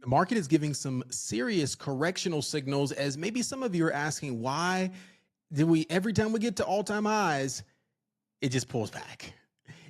The market is giving some serious correctional signals, as maybe some of you are asking, why do we, every time we get to all-time highs, it just pulls back?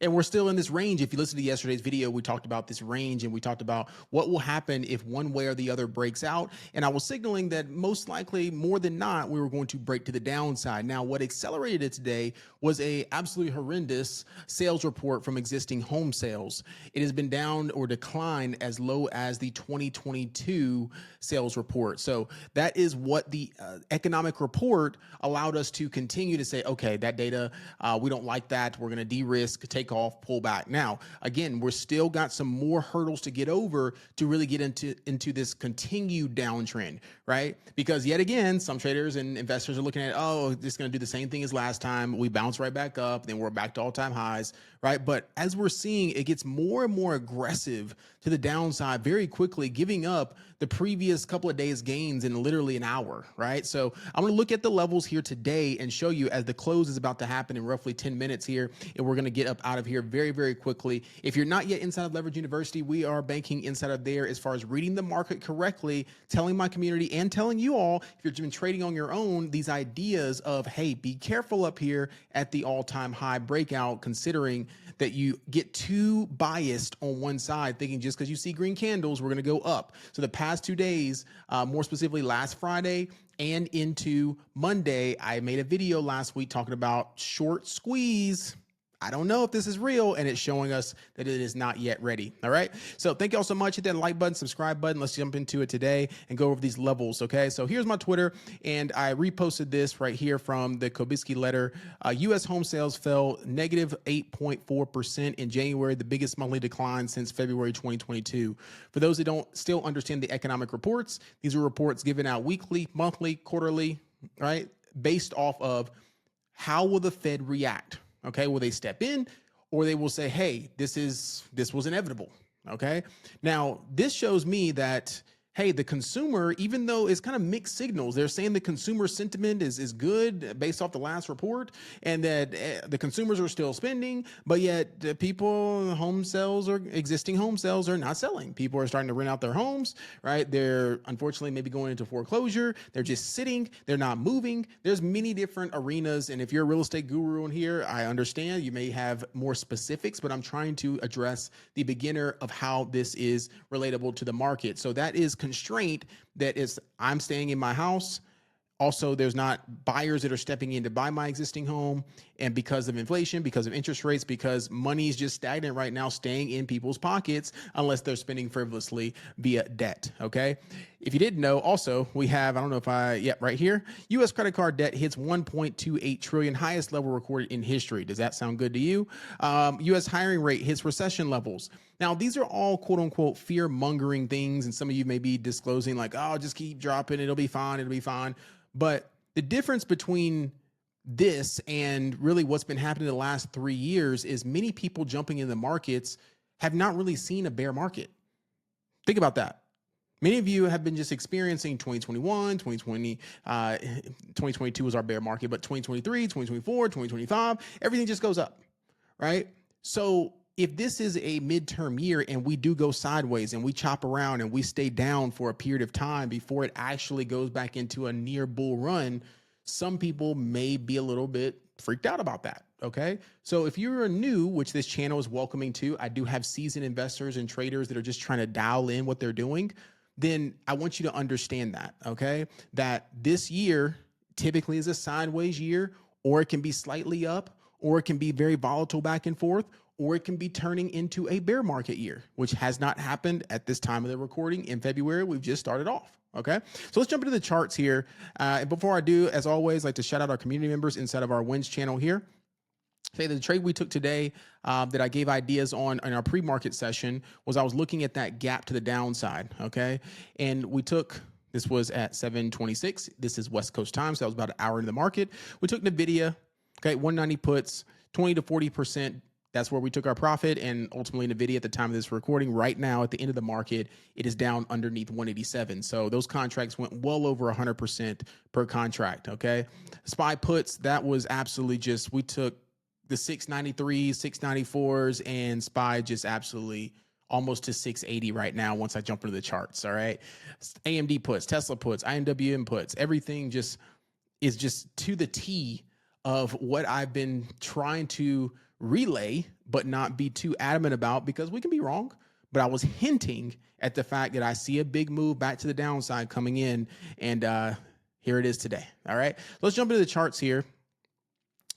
And we're still in this range. If you listen to yesterday's video, we talked about this range and we talked about what will happen if one way or the other breaks out. And I was signaling that most likely, more than not, we were going to break to the downside. Now, what accelerated it today was a absolutely horrendous sales report from existing home sales. It has been down or declined as low as the 2022 sales report. So that is what the economic report allowed us to continue to say, okay, that data, we don't like that. We're going to de-risk, take off, pull back. Now, again, we're still got some more hurdles to get over to really get into this continued downtrend, right? Because yet again, some traders and investors are looking at, oh, this is going to do the same thing as last time. We bounce right back up, then we're back to all-time highs, right? But as we're seeing, it gets more and more aggressive to the downside very quickly, giving up the previous couple of days gains in literally an hour, right? So I'm going to look at the levels here today and show you as the close is about to happen in roughly 10 minutes here, and we're going to get up out of here very, very quickly. If you're not yet inside of Leverage University, we are banking inside of there as far as reading the market correctly, telling my community and telling you all, if you've been trading on your own, these ideas of, hey, be careful up here at the all-time high breakout, considering that you get too biased on one side, thinking just because you see green candles, we're going to go up. So the past 2 days, more specifically last Friday and into Monday, I made a video last week talking about short squeeze. I don't know if this is real, and it's showing us that it is not yet ready. All right. So thank you all so much. Hit that like button, subscribe button. Let's jump into it today and go over these levels. Okay. So here's my Twitter, and I reposted this right here from the Kobisky letter. U.S. home sales fell negative 8.4% in January, the biggest monthly decline since February 2022. For those that don't still understand the economic reports, these are reports given out weekly, monthly, quarterly, right? Based off of how will the Fed react? Okay, will they step in, or they will say, hey, this was inevitable. Okay, now this shows me that, hey, the consumer, even though it's kind of mixed signals, they're saying the consumer sentiment is good based off the last report, and that the consumers are still spending, but yet the people, home sales or existing home sales are not selling. People are starting to rent out their homes, right? They're unfortunately maybe going into foreclosure. They're just sitting. They're not moving. There's many different arenas, and if you're a real estate guru in here, I understand you may have more specifics, but I'm trying to address the beginner of how this is relatable to the market. So that is constraint that is, I'm staying in my house. Also, there's not buyers that are stepping in to buy my existing home. And because of inflation, because of interest rates, because money is just stagnant right now, staying in people's pockets unless they're spending frivolously via debt. Okay. If you didn't know, also, we have, I don't know if right here, U.S. credit card debt hits 1.28 trillion, highest level recorded in history. Does that sound good to you? U.S. hiring rate hits recession levels. Now, these are all quote unquote fear mongering things. And some of you may be disclosing like, oh, just keep dropping. It'll be fine. It'll be fine. But the difference between this and really what's been happening the last 3 years is many people jumping in the markets have not really seen a bear market. Think about that. Many of you have been just experiencing 2021, 2020, 2022 was our bear market, but 2023, 2024, 2025, everything just goes up, right? So if this is a midterm year and we do go sideways and we chop around and we stay down for a period of time before it actually goes back into a near bull run, some people may be a little bit freaked out about that. Okay. So if you're new, which this channel is welcoming to, I do have seasoned investors and traders that are just trying to dial in what they're doing. Then I want you to understand that, okay, that this year typically is a sideways year, or it can be slightly up, or it can be very volatile back and forth, or it can be turning into a bear market year, which has not happened at this time of the recording in February. We've just started off. Okay, so let's jump into the charts here. And before I do, as always, I'd like to shout out our community members inside of our Wins channel here. Okay, the trade we took today that I gave ideas on in our pre-market session was I was looking at that gap to the downside, okay? And we took, this was at 7:26. This is West Coast time, so that was about an hour into the market. We took NVIDIA, okay, 190 puts, 20 to 40%. That's where we took our profit, and ultimately NVIDIA at the time of this recording, right now at the end of the market, it is down underneath 187. So those contracts went well over 100% per contract, okay? SPY puts, that was absolutely just, we took the 693s, 694s, and SPY just absolutely almost to 680 right now once I jump into the charts. All right. AMD puts, Tesla puts, INWM puts, everything just is just to the T of what I've been trying to relay, but not be too adamant about because we can be wrong. But I was hinting at the fact that I see a big move back to the downside coming in. And here it is today. All right. Let's jump into the charts here.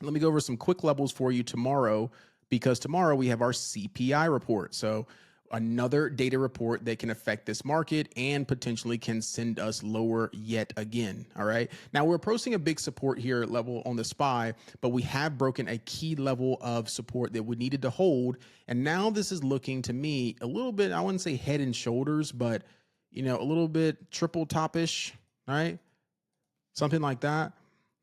Let me go over some quick levels for you tomorrow, because tomorrow we have our CPI report. So another data report that can affect this market and potentially can send us lower yet again. All right. Now we're approaching a big support here level on the SPY, but we have broken a key level of support that we needed to hold. And now this is looking to me a little bit, I wouldn't say head and shoulders, but a little bit triple top-ish, all right? Something like that.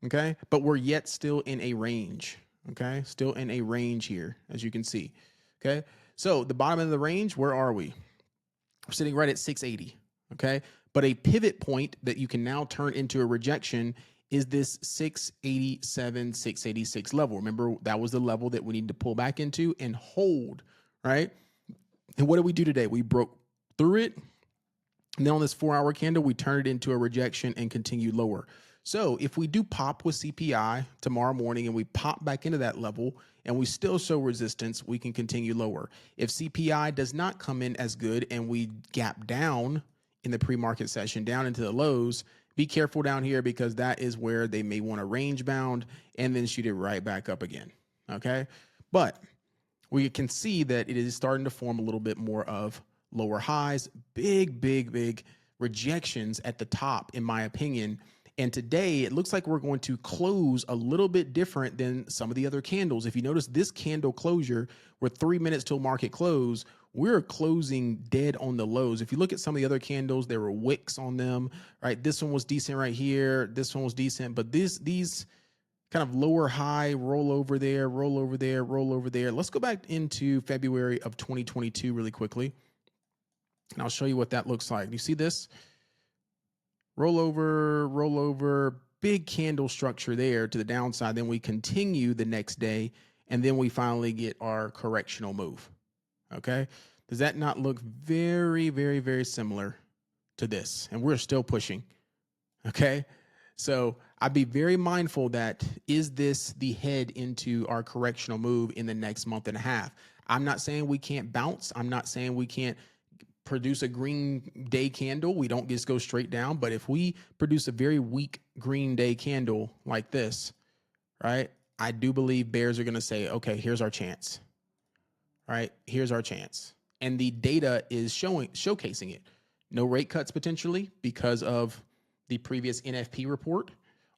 Okay. But we're yet still in a range. Okay. Still in a range here, as you can see. Okay. So the bottom end of the range, where are we? We're sitting right at 680. Okay. But a pivot point that you can now turn into a rejection is this 687, 686 level. Remember, that was the level that we need to pull back into and hold. Right. And what did we do today? We broke through it. And then on this 4-hour candle, we turn it into a rejection and continue lower. So if we do pop with CPI tomorrow morning and we pop back into that level and we still show resistance, we can continue lower. If CPI does not come in as good and we gap down in the pre-market session down into the lows, be careful down here, because that is where they may want to range bound and then shoot it right back up again. Okay. But we can see that it is starting to form a little bit more of lower highs, big rejections at the top, in my opinion. And today it looks like we're going to close a little bit different than some of the other candles. If you notice this candle closure, we're 3 minutes till market close. We're closing dead on the lows. If you look at some of the other candles, there were wicks on them, right? This one was decent right here. This one was decent, but these kind of lower high, roll over there, roll over there, roll over there. Let's go back into February of 2022 really quickly. And I'll show you what that looks like. You see this? Roll over, big candle structure there to the downside. Then we continue the next day, and then we finally get our correctional move. Okay. Does that not look very similar to this? And we're still pushing. Okay. So I'd be very mindful that, is this the head into our correctional move in the next month and a half? I'm not saying we can't bounce. I'm not saying we can't produce a green day candle. We don't just go straight down. But if we produce a very weak green day candle like this, right, I do believe bears are going to say, okay, here's our chance. Right, here's our chance. And the data is showcasing it. No rate cuts potentially because of the previous NFP report.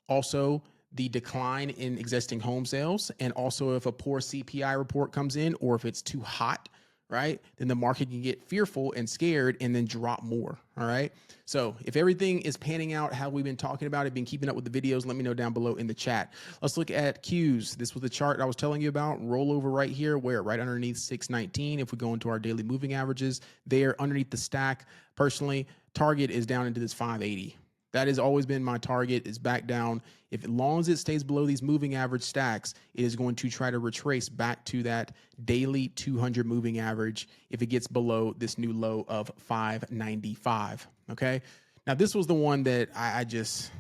Also, the decline in existing home sales. And also, if a poor CPI report comes in, or if it's too hot, right, then the market can get fearful and scared and then drop more. All right. So if everything is panning out how we've been talking about it, been keeping up with the videos, let me know down below in the chat. Let's look at Qs. This was the chart I was telling you about. Rollover right here, where right underneath 619. If we go into our daily moving averages, there underneath the stack, personally, target is down into this 580. That has always been my target, is back down. If as long as it stays below these moving average stacks, it is going to try to retrace back to that daily 200 moving average if it gets below this new low of 595. Okay. Now, this was the one that I just,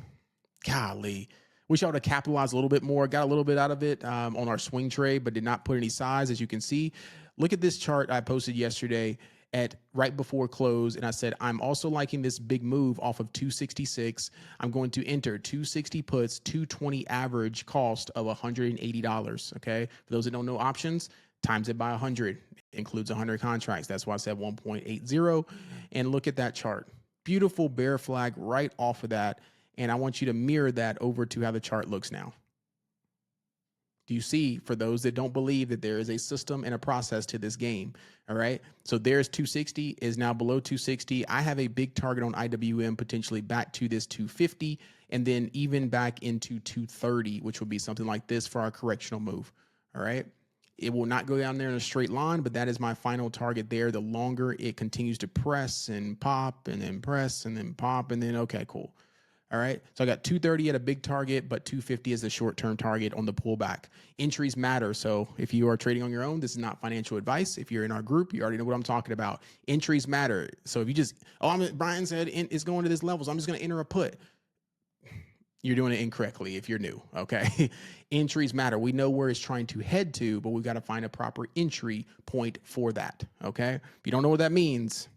golly, wish I would have capitalized a little bit more. Got a little bit out of it on our swing trade, but did not put any size, as you can see. Look at this chart I posted yesterday at right before close, and I said, I'm also liking this big move off of 266. I'm going to enter 260 puts, 220 average cost of $180. Okay. For those that don't know options, times it by 100, includes 100 contracts. That's why I said 1.80. And look at that chart. Beautiful bear flag right off of that. And I want you to mirror that over to how the chart looks now. Do you see, for those that don't believe that there is a system and a process to this game? All right. So there's 260 is now below 260. I have a big target on IWM potentially back to this 250 and then even back into 230, which would be something like this for our correctional move. All right. It will not go down there in a straight line, but that is my final target there. The longer it continues to press and pop and then press and then pop and then, okay, cool. All right. So I got 230 at a big target, but 250 as a short-term target on the pullback. Entries matter. So if you are trading on your own, this is not financial advice. If you're in our group, you already know what I'm talking about. Entries matter. So if you just, Brian said it's going to this level, so I'm just going to enter a put. You're doing it incorrectly if you're new. Okay. Entries matter. We know where it's trying to head to, but we've got to find a proper entry point for that. Okay. If you don't know what that means,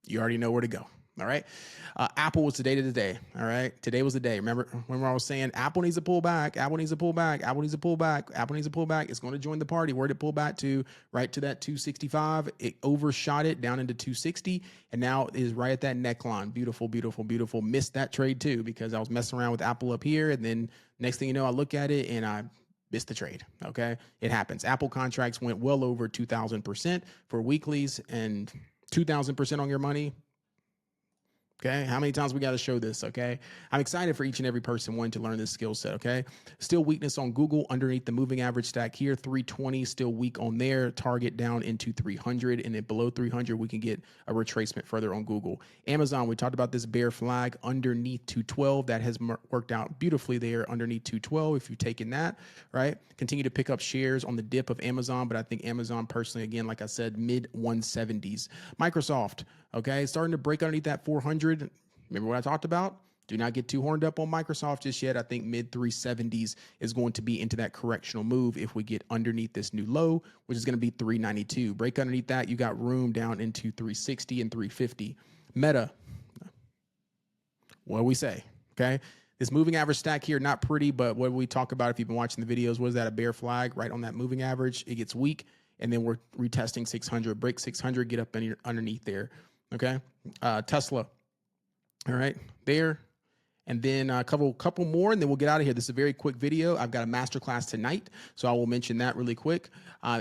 you already know where to go. All right. Apple was the day of the day. All right. Today was the day. Remember I was saying Apple needs to pull back. Apple needs to pull back. Apple needs to pull back. Apple needs to pull back. It's going to join the party. Where did it pull back to? Right to that 265. It overshot it down into 260. And now it is right at that neckline. Beautiful, beautiful, beautiful. Missed that trade too because I was messing around with Apple up here. And then next thing you know, I look at it and I missed the trade. Okay. It happens. Apple contracts went well over 2,000% for weeklies and 2,000% on your money. Okay. How many times we got to show this? Okay. I'm excited for each and every person wanting to learn this skill set. Okay. Still weakness on Google underneath the moving average stack here. 320 still weak on there. Target down into 300. And then below 300, we can get a retracement further on Google. Amazon, we talked about this bear flag underneath 212. That has worked out beautifully there underneath 212. If you've taken that, right? Continue to pick up shares on the dip of Amazon. But I think Amazon personally, again, like I said, mid 170s. Microsoft, okay, starting to break underneath that 400. Remember what I talked about? Do not get too horned up on Microsoft just yet. I think mid 370s is going to be into that correctional move if we get underneath this new low, which is going to be 392. Break underneath that, you got room down into 360 and 350. Meta, what do we say? Okay. This moving average stack here, not pretty, but what we talk about if you've been watching the videos, what is that? A bear flag right on that moving average. It gets weak, and then we're retesting 600. Break 600, get up underneath there. Okay. Tesla. All right, there. And then a couple more, and then we'll get out of here. This is a very quick video. I've got a masterclass tonight, so I will mention that really quick.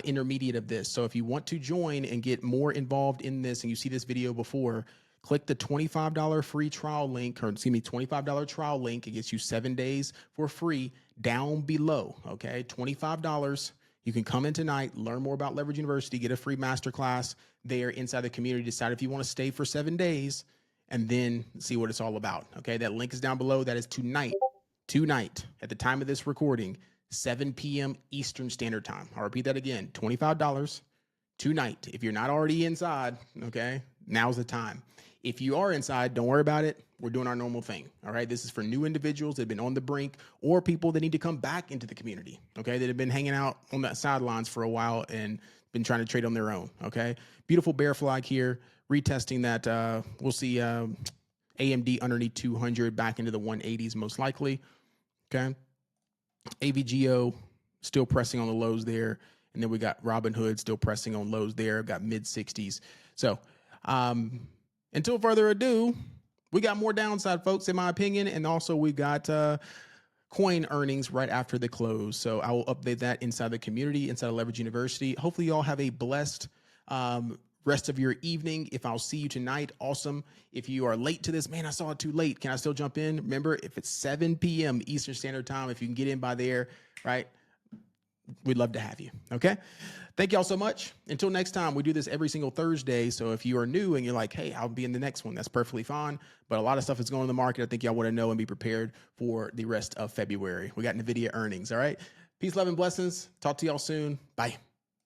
Intermediate of this. So if you want to join and get more involved in this, and you see this video before, click the $25 free trial link, or excuse me, $25 trial link. It gets you 7 days for free down below. Okay, $25. You can come in tonight, learn more about Leverage University, get a free masterclass there inside the community. Decide if you want to stay for 7 days. And then see what it's all about. Okay, that link is down below. That is tonight, at the time of this recording, 7 p.m. Eastern Standard Time. I'll repeat that again, $25 tonight. If you're not already inside, okay, now's the time. If you are inside, don't worry about it. We're doing our normal thing. All right, this is for new individuals that have been on the brink or people that need to come back into the community, okay, that have been hanging out on the sidelines for a while and been trying to trade on their own, okay? Beautiful bear flag here. Retesting that, we'll see AMD underneath 200 back into the 180s most likely. Okay. AVGO still pressing on the lows there. And then we got Robinhood still pressing on lows there. Got mid 60s. So until further ado, we got more downside, folks, in my opinion. And also we got coin earnings right after the close. So I will update that inside the community, inside of Leverage University. Hopefully you all have a blessed rest of your evening. If I'll see you tonight, awesome. If you are late to this, man, I saw it too late. Can I still jump in? Remember, if it's 7 p.m. Eastern Standard Time, if you can get in by there, right? We'd love to have you. Okay. Thank y'all so much. Until next time, we do this every single Thursday. So if you are new and you're like, hey, I'll be in the next one, that's perfectly fine. But a lot of stuff is going on the market. I think y'all want to know and be prepared for the rest of February. We got NVIDIA earnings. All right. Peace, love, and blessings. Talk to y'all soon. Bye.